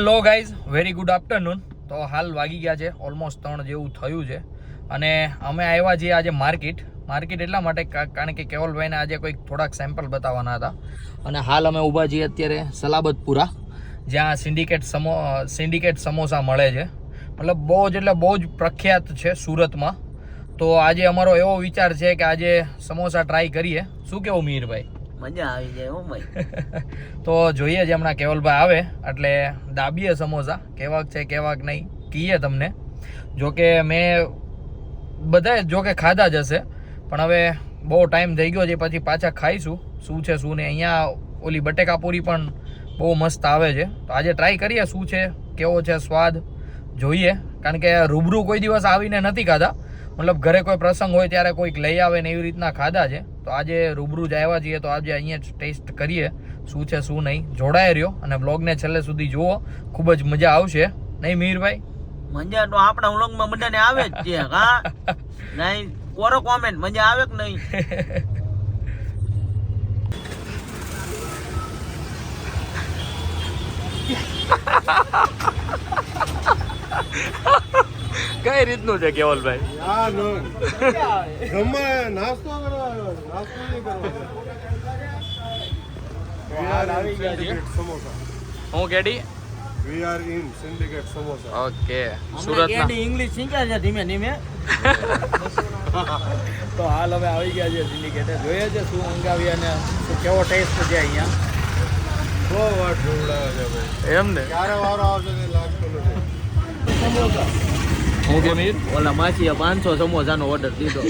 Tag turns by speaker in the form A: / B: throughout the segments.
A: Hello guys, very good afternoon. તો હાલ વાગી ગયા છે ઓલમોસ્ટ 3 જેવું થયું છે અને અમે આવ્યા છીએ આજે માર્કેટ એટલા માટે કારણ કે કેવલભાઈને આજે કોઈક થોડાક સેમ્પલ બતાવવાના હતા અને હાલ અમે ઊભા છીએ અત્યારે સલાબતપુરા, જ્યાં સિન્ડિકેટ સમોસા મળે છે. મતલબ બહુ જ પ્રખ્યાત છે સુરતમાં. તો આજે અમારો એવો વિચાર છે કે આજે સમોસા ટ્રાય કરીએ. શું કેવું મિહિરભાઈ?
B: મજા આવી જાય હો ભાઈ.
A: તો જોઈએ છે હમણાં કેવલભાઈ આવે એટલે દાબીએ સમોસા, કેવાક છે કેવાક નહીં કહીએ તમને. જોકે મેં બધાએ જોકે ખાધા જ હશે, પણ હવે બહુ ટાઈમ થઈ ગયો છે, પછી પાછા ખાઈશું શું છે શું નહીં. અહીંયા ઓલી બટેકાપૂરી પણ બહુ મસ્ત આવે છે, તો આજે ટ્રાય કરીએ શું છે, કેવો છે સ્વાદ જોઈએ. કારણ કે રૂબરૂ કોઈ દિવસ આવીને નથી ખાધા, મતલબ ઘરે કોઈ પ્રસંગ હોય ત્યારે કોઈક લઈ આવે ને એવી રીતના ખાધા છે. તો આજે રૂબરૂ જ આવ્યા છીએ, તો આજે અહીંયા જ ટેસ્ટ કરીએ શું છે શું નહીં. જોડાઈ રહ્યો અને બ્લોગને છેલ્લે સુધી જુઓ, ખૂબ જ મજા આવશે. નહીં મિહિરભાઈ?
B: મજા તો આપણા વ્લોગમાં બધાને આવે જ છે. હા નહીં કોરો કોમેન્ટ, મજા આવે કે નહીં?
A: કઈ રીતનું છે કેવલભાઈ?
C: નાસ્તો કરવા
A: હું કેડી
C: We are in Syndicate Samosa.
A: Okay, સુરતના
B: ઇંગ્લિશ શીખ્યા છે ધીમે ધીમે.
A: તો હાલ હવે આવી ગયા છે સિન્ડિકેટે. જોઈએ છે શું મંગાવી અને શું કેવો ટેસ્ટ છે અહીંયા.
C: બહુ વાર જોવડાવે છે ભાઈ.
A: એમ ને?
C: ક્યારે વારો આવશે તે લાગતો નથી.
B: સમોસા
A: હું કે મીર?
B: ઓલા માસીએ 500 સમોસાનો ઓર્ડર દીધો.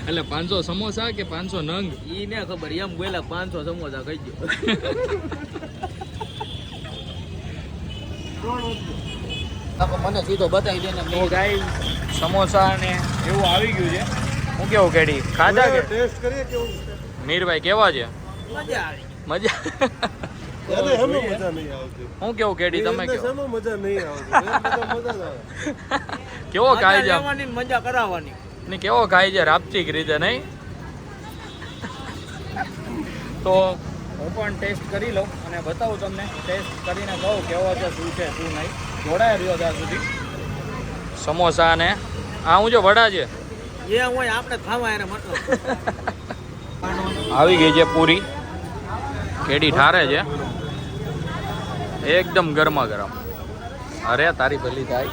A: એટલે 500 સમોસા કે 500 નંગ?
B: ઈ ને ખબર, એમ બોલા 500 સમોસા ખાઈ ગયો. મને સીધો બતાવી દે ને.
A: તો ગાઈસ સમોસા ને એવું આવી ગયું છે. હું કેવું કેડી ખાધા કે?
C: ટેસ્ટ કરીએ કેવું.
A: મીરભાઈ કેવા છે?
B: મજા આવી.
A: મજા?
C: એને હેનો મજા નહીં આવતી.
A: હું કેવું કેડી તમે કેવો?
C: હેનો મજા નહીં આવતી. મજા જ આવે.
A: કેવો ખાય છે?
B: લેવાની ને મજા કરાવવાની.
A: ને કેવો ખાય છે રાપચીક રીતે, નહીં? તો હું પણ ટેસ્ટ કરી લઉં અને બતાવું તમને. ટેસ્ટ કરીને કહું કેવો છે શું છે શું નહીં. જોડાઈ રહ્યો ત્યાં સુધી. સમોસા ને આ હું જો વડા છે
B: જે હોય આપણે ખાવા એને મતલબ.
A: આવી ગઈ છે પૂરી. કેડી ઠારે છે એકદમ ગરમા ગરમ. અરે તારી પેલી થાય.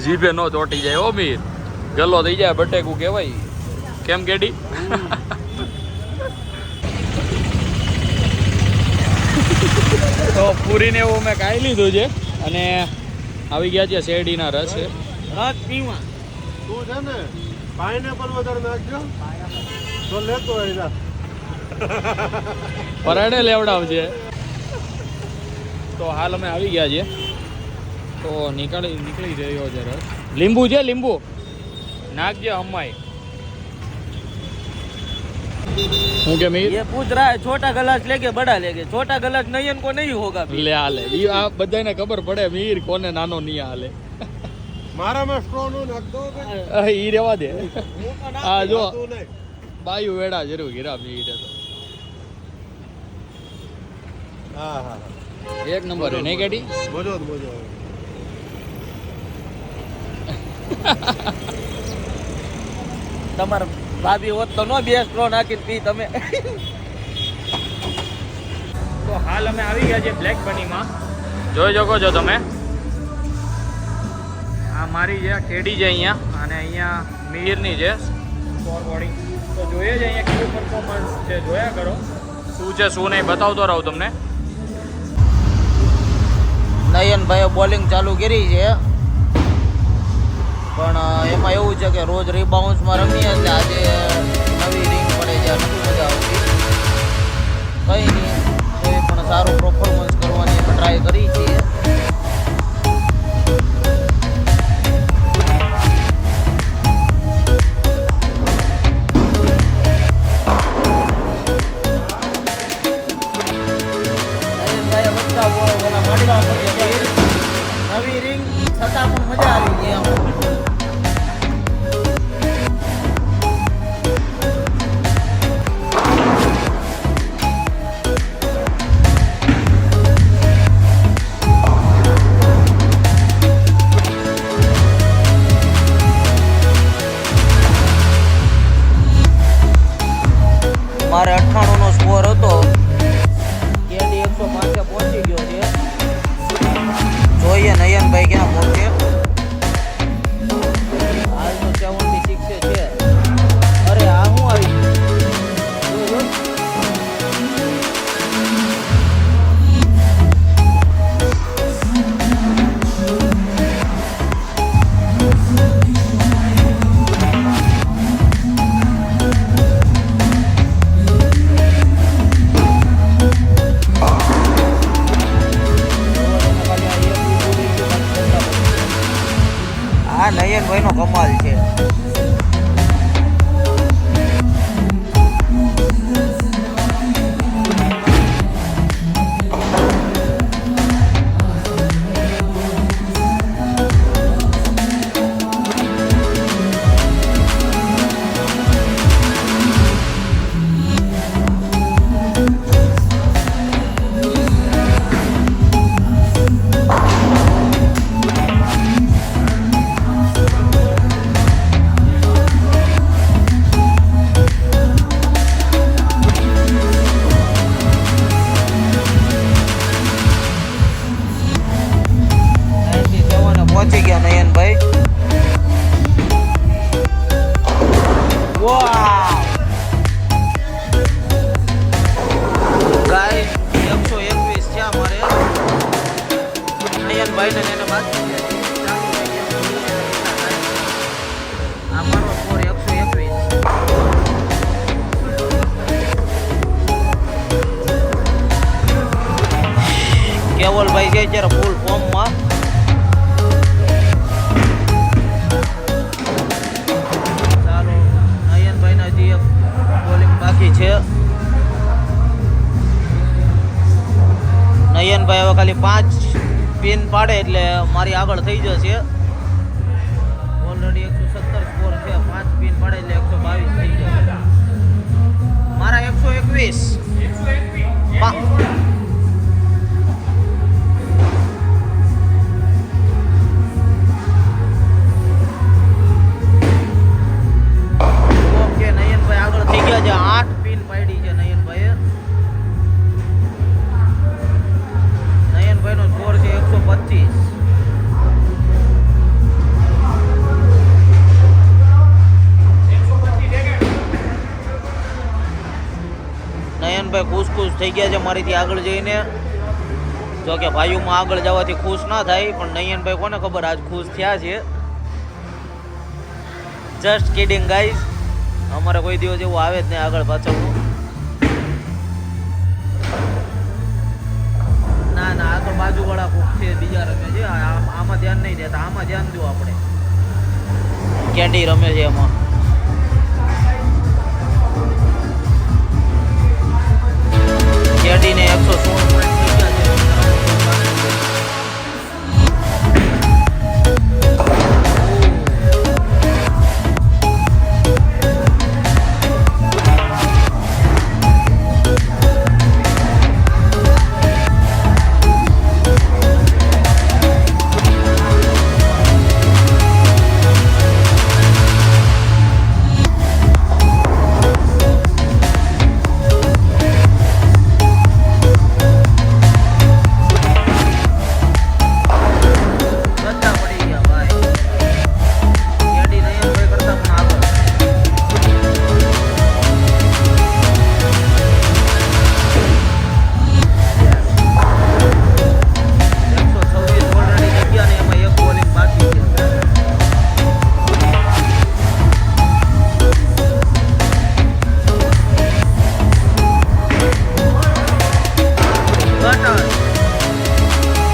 A: જીભે નો ચોટી જાય ઓ મીર, ગલ્લો થઈ જાય બટેકું કહેવાય. કેમ કેડી? તો પૂરીને એવું મેં ખાઈ લીધું છે અને આવી ગયા છે શેરડીના રસ.
B: રસ પીવા
C: તું છે ને પાઇનેપલ વધારે નાખજો તો લેતો હોય.
A: પરાડે લેવડાવજે. તો હાલ અમે આવી ગયા છીએ, તો નીકળી રહ્યો છે રસ. લીંબુ છે, લીંબુ નાખજે હમાય. હું કે મીર?
B: ये पूछ रहा है छोटा गलास लेके बड़ा लेके. छोटा गलास नयन को नहीं होगा.
A: લે હાલે ઈ આ બધાને ખબર પડે મીર કોને નાનો નહીં હાલે.
C: મારામાં સ્ટ્રો નો નાખ દો.
A: ઈ રેવા દે. આ જો બાયુ વેડા જરૂર ગીરા મીર તો.
C: હા હા
A: એક નંબર હે નહીં કેડી?
C: મજો જ મજો.
B: તમારા ભાભી હોત તો નો બે સ્ટ્રો નાખીને પી તમે.
A: તો હાલ અમે આવી ગયા છે બ્લેક બનીમાં. જોઈ શકો છો તમે. આ મારી છે કેડી છે અહીંયા અને અહીંયા મિહિરની છે સ્કોર બોડી. તો જોઈએ છે અહીંયા કેવું પરફોર્મન્સ છે, જોયા કરો શું છે શું નહીં. બતાવતો રહું તમને.
B: નયનભાઈએ બોલિંગ ચાલુ કરી છે, પણ એમાં એવું છે કે રોજ રીબાઉન્સમાં રમીએ એટલે આજે નવી રિંગ પડે છે, નથી મજા આવતી. કંઈ નહીં, તો એ પણ સારું પરફોર્મન્સ કરવાની ટ્રાય કરી છીએ. નવી રિંગ છતાં પણ મજા આવી ગઈ એમ. મારે 98 નો સ્કોર હતો. કેડી 105 પહોંચી ગયો છે. જોઈએ નયનભાઈ ક્યાં પહોંચે. હાલ તો 76 છે. અરે આ શું આવી ગયું? આ નયનભાઈ નો કમાલ છે. પહોંચી ગયા નયનભાઈ. વાહ ગાઈસ 121 છે અમારે. નયનભાઈ ને એને બાકી છે. આ મારો સ્કોર 121. કેવલભાઈ છે અત્યારે ફૂલ ફોર્મમાં. છે નયનભાઈ હવે ખાલી 5 પિન પાડે એટલે મારી આગળ થઈ જશે. ઓલરેડી 117 સ્કોર છે. 5 પિન પાડે એટલે 122 થઈ જશે. મારા 121. ઓકે નયનભાઈ આગળ થઈ ગયા છે. 8 પિન પાડી છે નયનભાઈએ. નયનભાઈનો સ્કોર છે 125. નયનભાઈ ખુશ થઈ ગયા છે મારીથી આગળ જઈને. જો કે ભાઈઓમાં આગળ જવાથી ખુશ ના થાય, પણ નયનભાઈ કોને ખબર આજ ખુશ થયા છે. Just kidding guys. અમારે કોઈ દિવસ એવું આવે જ નહીં આગળ પાછળનું. ના ના આ તો બાજુવાળા કોક છે, બીજા રમે છે. આમાં ધ્યાન નહીં દેતા. આમાં ધ્યાન દો આપણે. કેડી રમે છે એમાં. કેડીને 116 પોઈન્ટ થઈ ગયા છે.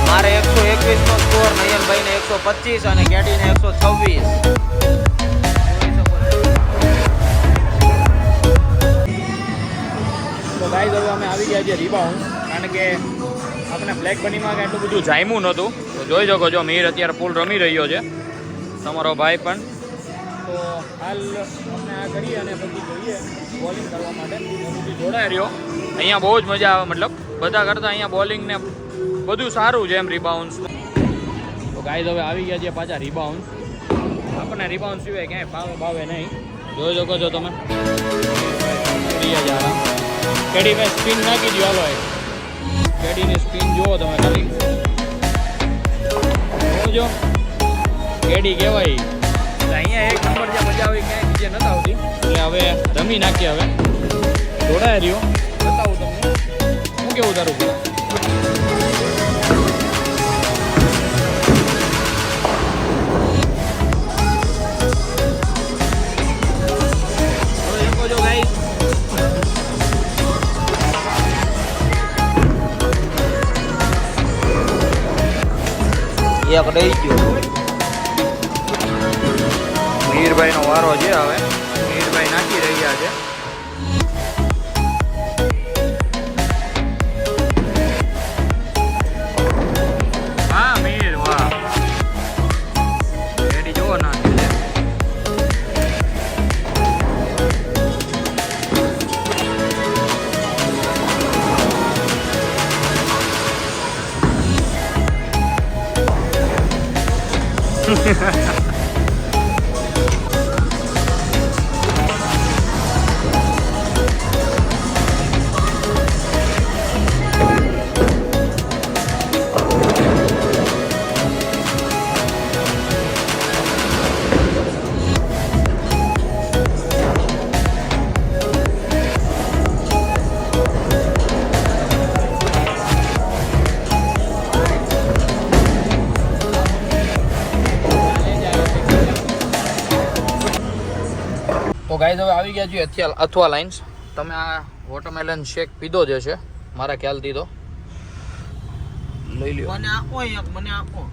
B: મારે 121 નો સ્કોર, નયનભાઈને 125 અને કેડીને 126.
A: તો ગાઈઝ હવે અમે આવી ગયા છીએ રીબાઉન્ડ, કારણ કે આપણે બ્લેક બનીમાં એટલું બધું જામ્યું નહોતું. તો જોઈ શકો છો મીર અત્યારે ફૂલ રમી રહ્યો છે, તમારો ભાઈ પણ. તો હાલ અમને આ કરીએ અને પછી જોઈએ બોલિંગ કરવા માટે. હું જોડાઈ રહ્યો. અહીંયા બહુ જ મજા આવે, મતલબ બધા કરતાં અહીંયા બોલિંગ ને બધું સારું છે એમ રિબાઉન્ડ્સનું. તો ગાઈઝ હવે આવી ગયા છે પાછા રિબાઉન્ડ. આપણને રિબાઉન્ડ સિવાય ક્યાંય ભાવે નહીં. જોઈ શકો છો તમે. કેડી મેં સ્પિન નાખી દો હાલો એક કેડીની સ્પિન જુઓ તમે ખાલી જોજો કેડી કહેવાય અહીંયા એક નંબર જ્યાં મજા આવી ક્યાંય નીચે નથી આવતી એટલે હવે રમી નાખીએ હવે જોડાય રહ્યો બતાવું તમને શું કેવું તારું જો ગાઈસ
B: એક દઈ ગયો
A: મીરભાઈનો વારો છે હવે મીરભાઈ નાખી રહ્યા છે હા મીર વાહ રેડી જોવો નાખી છે તો ગાઈઝ હવે આવી ગયા છીએ અથવા લાઇન્સ તમે આ વોટરમેલન શેક પીધો જ હશે મારા ખ્યાલથી તો લઈ લ્યો
B: મને આપો એક મને આપો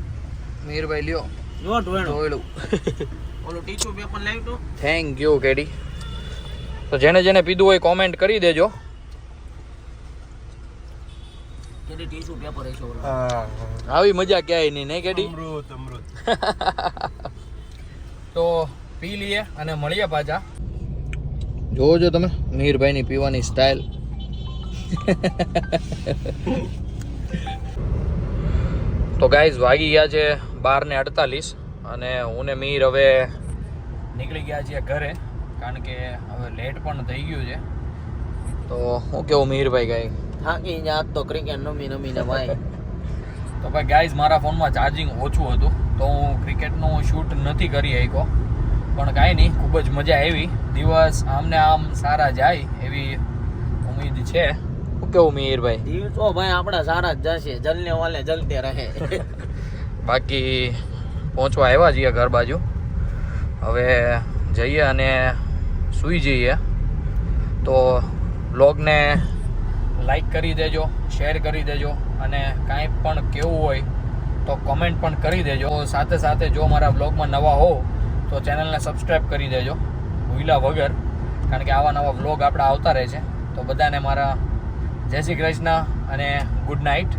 A: મીરભાઈ લ્યો
B: નોટ વેણો
A: જોઈ લઉં
B: ઓલું ટીશ્યુ પેપર લાવી દો
A: થેન્ક યુ કેડી તો જેને જેને પીધું હોય કોમેન્ટ કરી દેજો
B: કેડી ટીશ્યુ પેપર હશે ઓલો
C: હા
A: આવી મજા ક્યાંય નહીં નહીં કેડી
C: અમૃત
A: તો પી લઈએ અને મળીએ પાછા જોવો તમે મીરભાઈની પીવાની સ્ટાઇલ તો ગાઈઝ વાગી ગયા છે 12:48 અને હું ને મીર હવે નીકળી ગયા છીએ ઘરે કારણ કે હવે લેટ પણ થઈ ગયું છે તો હું કેવું મીરભાઈ ગાઈ
B: થાકી જાત તો ક્રિકેટ રમીને ભાઈ
A: તો ભાઈ ગાઈઝ મારા ફોનમાં ચાર્જિંગ ઓછું હતું તો હું ક્રિકેટનું શૂટ નથી કરી શક્યો પણ કાંઈ નહીં ખૂબ જ મજા આવી દિવસ આમને આમ સારા જાય એવી ઉમ્મીદ છે શું કેવું મીરભાઈ
B: દિવસો ભાઈ આપણા સારા જ જશે જલને વાલે જલતે રહે
A: બાકી પહોંચવા આવ્યા છીએ ઘર બાજુ હવે જઈએ અને સૂઈ જઈએ તો બ્લોગને લાઈક કરી દેજો શેર કરી દેજો અને કાંઈ પણ કેવું હોય તો કોમેન્ટ પણ કરી દેજો સાથે સાથે જો મારા બ્લોગમાં નવા હો તો ચેનલને સબસ્ક્રાઈબ કરી દેજો ભૂલ્યા વગર કારણ કે આવા નવા બ્લોગ આપણા આવતા રહે છે તો બધાને મારા જય શ્રી કૃષ્ણ અને ગુડ નાઇટ